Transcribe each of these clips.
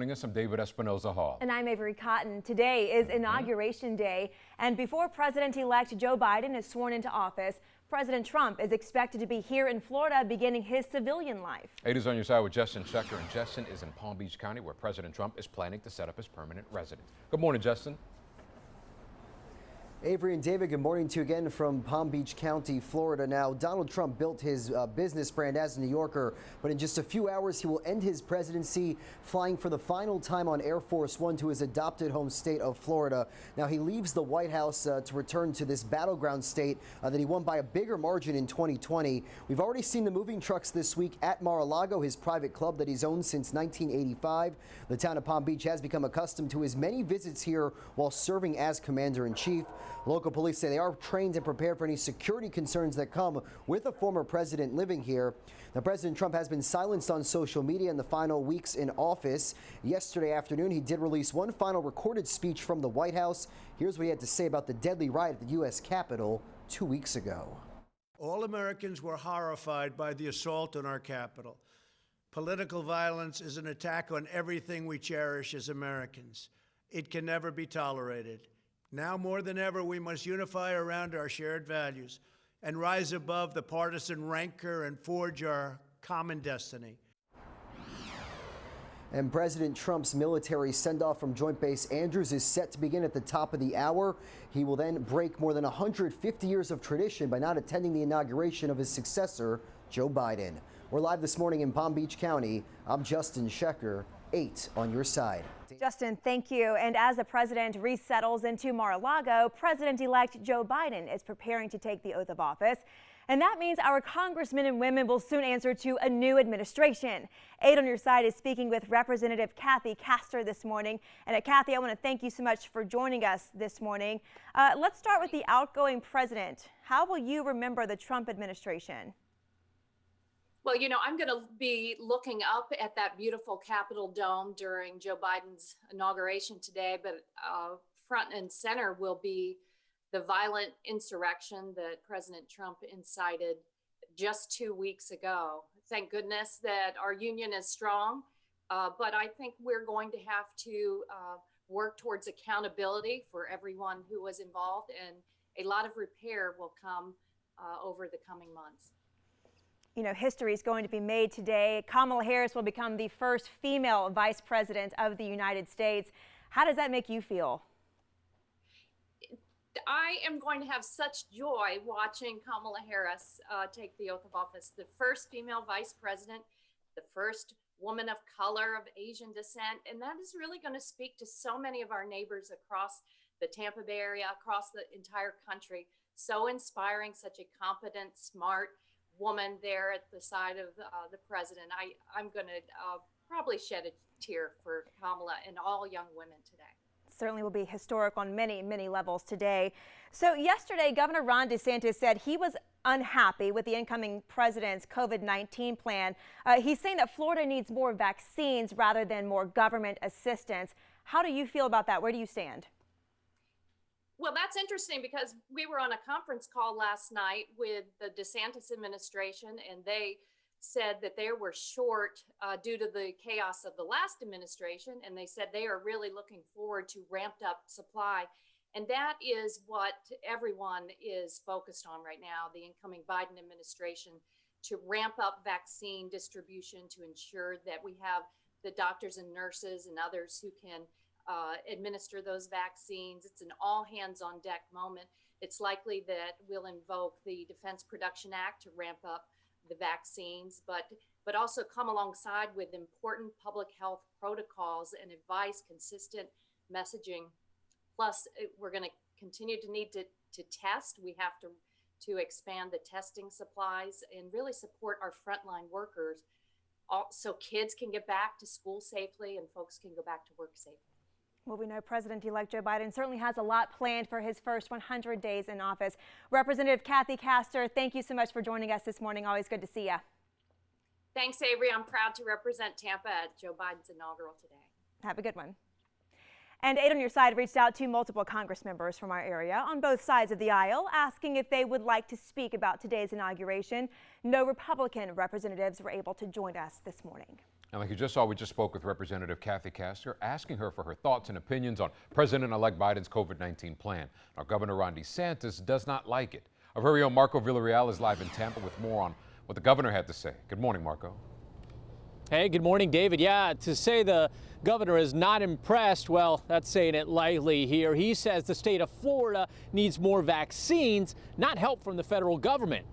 joining us. I'm David Espinoza Hall. And I'm Avery Cotton. Today is Inauguration Day, and before President-elect Joe Biden is sworn into office, President Trump is expected to be here in Florida beginning his civilian life. 8 is on your side with Justin Schechter, and Justin is in Palm Beach County, where President Trump is planning to set up his permanent residence. Good morning, Justin. Avery and David, good morning to you again from Palm Beach County, Florida. Now, Donald Trump built his business brand as a New Yorker, but in just a few hours, he will end his presidency flying for the final time on Air Force One to his adopted home state of Florida. Now, he leaves the White House to return to this battleground state that he won by a bigger margin in 2020. We've already seen the moving trucks this week at Mar-a-Lago, his private club that he's owned since 1985. The town of Palm Beach has become accustomed to his many visits here while serving as commander-in-chief. Local police say they are trained and prepared for any security concerns that come with a former president living here. Now, President Trump has been silenced on social media in the final weeks in office. Yesterday afternoon, he did release one final recorded speech from the White House. Here's what he had to say about the deadly riot at the U.S. Capitol 2 weeks ago. All Americans were horrified by the assault on our Capitol. Political violence is an attack on everything we cherish as Americans. It can never be tolerated. Now more than ever, we must unify around our shared values and rise above the partisan rancor and forge our common destiny. And President Trump's military send-off from Joint Base Andrews is set to begin at the top of the hour. He will then break more than 150 years of tradition by not attending the inauguration of his successor, Joe Biden. We're live this morning in Palm Beach County. I'm Justin Schechter, 8 on your side. Justin, thank you. And as the president resettles into Mar-a-Lago, President-elect Joe Biden is preparing to take the oath of office. And that means our congressmen and women will soon answer to a new administration. 8 on your side is speaking with Representative Kathy Castor this morning. And Kathy, I want to thank you so much for joining us this morning. Let's start with the outgoing president. How will you remember the Trump administration? Well, you know, I'm going to be looking up at that beautiful Capitol dome during Joe Biden's inauguration today, but front and center will be the violent insurrection that President Trump incited just 2 weeks ago. Thank goodness that our union is strong, but I think we're going to have to work towards accountability for everyone who was involved, and a lot of repair will come over the coming months. You know, history is going to be made today. Kamala Harris will become the first female vice president of the United States. How does that make you feel? I am going to have such joy watching Kamala Harris take the oath of office. The first female vice president, the first woman of color, of Asian descent, and that is really going to speak to so many of our neighbors across the Tampa Bay area, across the entire country. So inspiring, such a competent, smart woman there at the side of the president. I'm going to probably shed a tear for Kamala and all young women today. Certainly will be historic on many, many levels today. So yesterday, Governor Ron DeSantis said he was unhappy with the incoming president's COVID-19 plan. He's saying that Florida needs more vaccines rather than more government assistance. How do you feel about that? Where do you stand? Well, that's interesting because we were on a conference call last night with the DeSantis administration, and they said that they were short due to the chaos of the last administration, and they said they are really looking forward to ramped up supply. And that is what everyone is focused on right now, the incoming Biden administration, to ramp up vaccine distribution to ensure that we have the doctors and nurses and others who can administer those vaccines. It's an all hands on deck moment. It's likely that we'll invoke the Defense Production Act to ramp up the vaccines, but also come alongside with important public health protocols and advice, consistent messaging. Plus, we're going to continue to need to test. We have to expand the testing supplies and really support our frontline workers so kids can get back to school safely and folks can go back to work safely. Well, we know President-elect Joe Biden certainly has a lot planned for his first 100 days in office. Representative Kathy Castor, thank you so much for joining us this morning. Always good to see you. Thanks, Avery. I'm proud to represent Tampa at Joe Biden's inaugural today. Have a good one. And 8 on your side reached out to multiple Congress members from our area on both sides of the aisle, asking if they would like to speak about today's inauguration. No Republican representatives were able to join us this morning. And like you just saw, we just spoke with Representative Kathy Castor, asking her for her thoughts and opinions on President-elect Biden's COVID-19 plan. Now, Governor Ron DeSantis does not like it. Our very own Marco Villarreal is live in Tampa with more on what the governor had to say. Good morning, Marco. Hey, good morning, David. Yeah, to say the governor is not impressed, well, that's saying it lightly here. He says the state of Florida needs more vaccines, not help from the federal government.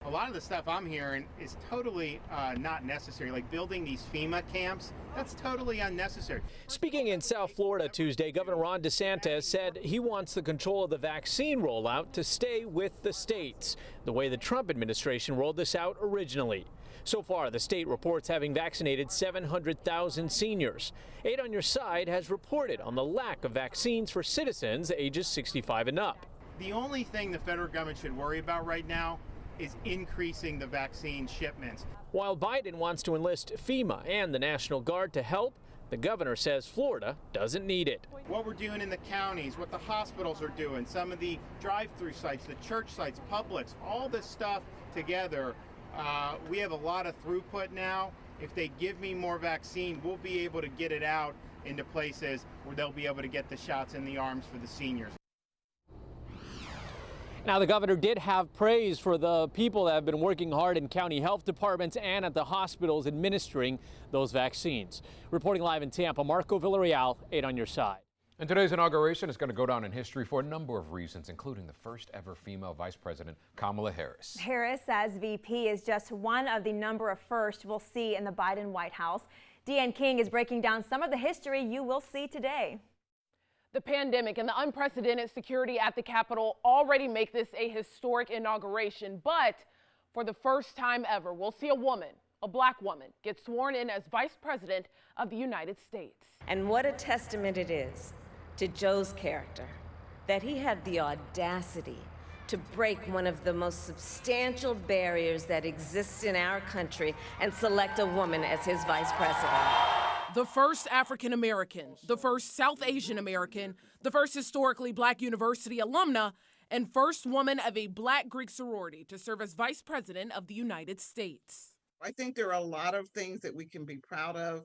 A lot of the stuff I'm hearing is totally not necessary, like building these FEMA camps. That's totally unnecessary. Speaking in South Florida Tuesday, Governor Ron DeSantis said he wants the control of the vaccine rollout to stay with the states, the way the Trump administration rolled this out originally. So far, the state reports having vaccinated 700,000 seniors. 8 on Your Side has reported on the lack of vaccines for citizens ages 65 and up. The only thing the federal government should worry about right now is increasing the vaccine shipments. While Biden wants to enlist FEMA and the National Guard to help, the governor says Florida doesn't need it. What we're doing in the counties, what the hospitals are doing, some of the drive-through sites, the church sites, Publix, all this stuff together, we have a lot of throughput now. If they give me more vaccine, we'll be able to get it out into places where they'll be able to get the shots in the arms for the seniors. Now, the governor did have praise for the people that have been working hard in county health departments and at the hospitals administering those vaccines. Reporting live in Tampa, Marco Villarreal, 8 on Your Side. And today's inauguration is going to go down in history for a number of reasons, including the first ever female Vice President, Kamala Harris. Harris, as VP, is just one of the number of firsts we'll see in the Biden White House. Deanne King is breaking down some of the history you will see today. The pandemic and the unprecedented security at the Capitol already make this a historic inauguration. But for the first time ever, we'll see a woman, a black woman, get sworn in as Vice President of the United States. And what a testament it is to Joe's character that he had the audacity to break one of the most substantial barriers that exists in our country and select a woman as his Vice President. The first African American, the first South Asian American, the first historically black university alumna, and first woman of a black Greek sorority to serve as Vice President of the United States. I think there are a lot of things that we can be proud of,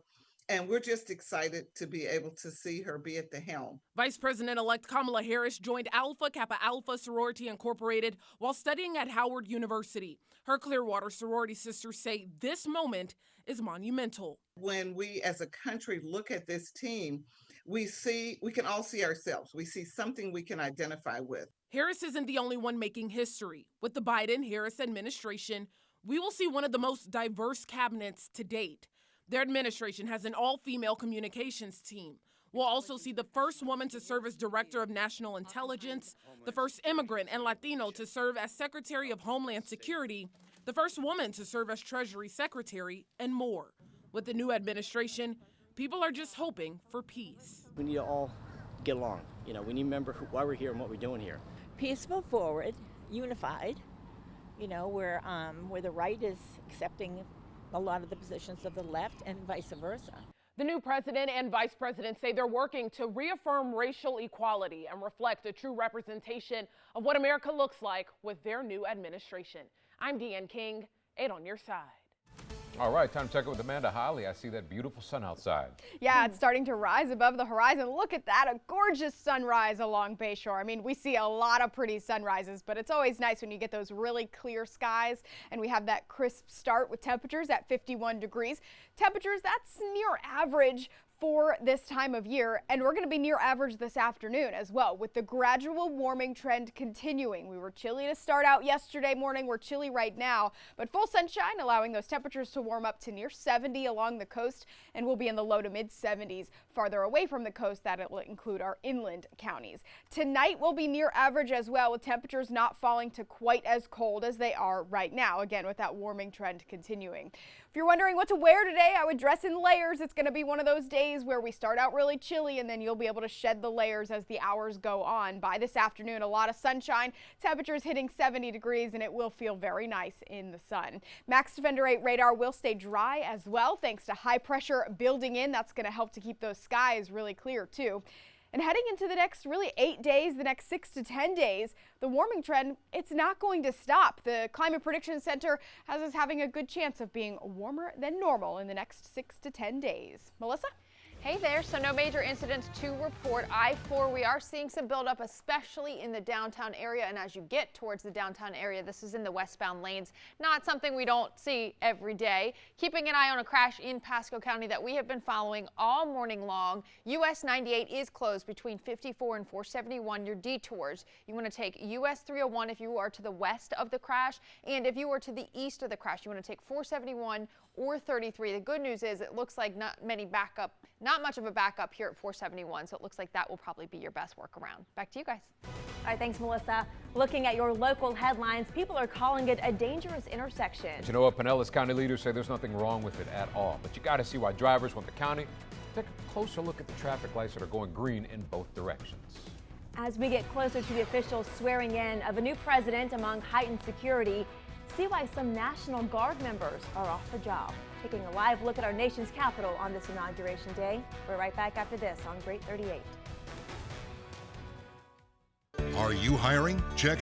and we're just excited to be able to see her be at the helm. Vice President-elect Kamala Harris joined Alpha Kappa Alpha Sorority Incorporated while studying at Howard University. Her Clearwater sorority sisters say this moment is monumental. When we as a country look at this team, we can all see ourselves. We see something we can identify with. Harris isn't the only one making history. With the Biden-Harris administration, we will see one of the most diverse cabinets to date. Their administration has an all-female communications team. We'll also see the first woman to serve as Director of National Intelligence, the first immigrant and Latino to serve as Secretary of Homeland Security, the first woman to serve as Treasury Secretary, and more. With the new administration, people are just hoping for peace. We need to all get along. We need to remember why we're here and what we're doing here. Peaceful forward, unified, where the right is accepting a lot of the positions of the left and vice versa. The new president and vice president say they're working to reaffirm racial equality and reflect a true representation of what America looks like with their new administration. I'm Deanne King, 8 on Your Side. All right, time to check it with Amanda Holly. I see that beautiful sun outside. Yeah, it's starting to rise above the horizon. Look at that, a gorgeous sunrise along Bayshore. I mean, we see a lot of pretty sunrises, but it's always nice when you get those really clear skies and we have that crisp start with temperatures at 51 degrees. Temperatures, that's near average for this time of year, and we're going to be near average this afternoon as well, with the gradual warming trend continuing. We were chilly to start out yesterday morning. We're chilly right now, but full sunshine allowing those temperatures to warm up to near 70 along the coast, and we'll be in the low to mid 70s farther away from the coast. That'll include our inland counties. Tonight will be near average as well, with temperatures not falling to quite as cold as they are right now, again with that warming trend continuing. If you're wondering what to wear today, I would dress in layers. It's going to be one of those days where we start out really chilly and then you'll be able to shed the layers as the hours go on. By this afternoon, a lot of sunshine, temperatures hitting 70 degrees, and it will feel very nice in the sun. Max Defender 8 radar will stay dry as well thanks to high pressure building in. That's going to help to keep those skies really clear too. And heading into the next really 8 days, the next 6 to 10 days, the warming trend, it's not going to stop. The Climate Prediction Center has us having a good chance of being warmer than normal in the next 6 to 10 days. Melissa? Hey there, so no major incidents to report. I-4, we are seeing some buildup, especially in the downtown area. And as you get towards the downtown area, this is in the westbound lanes. Not something we don't see every day. Keeping an eye on a crash in Pasco County that we have been following all morning long. US 98 is closed between 54 and 471, your detours. You want to take US 301 if you are to the west of the crash. And if you are to the east of the crash, you want to take 471 or 33. The good news is it looks like not much of a backup here at 471, so it looks like that will probably be your best workaround. Back to you guys. All right, thanks, Melissa. Looking at your local headlines, people are calling it a dangerous intersection. But you know what? Pinellas County leaders say there's nothing wrong with it at all. But you got to see why drivers want the county to take a closer look at the traffic lights that are going green in both directions. As we get closer to the official swearing in of a new president among heightened security, see why some National Guard members are off the job. Taking a live look at our nation's capital on this Inauguration Day. We're right back after this on Great 38. Are you hiring? Check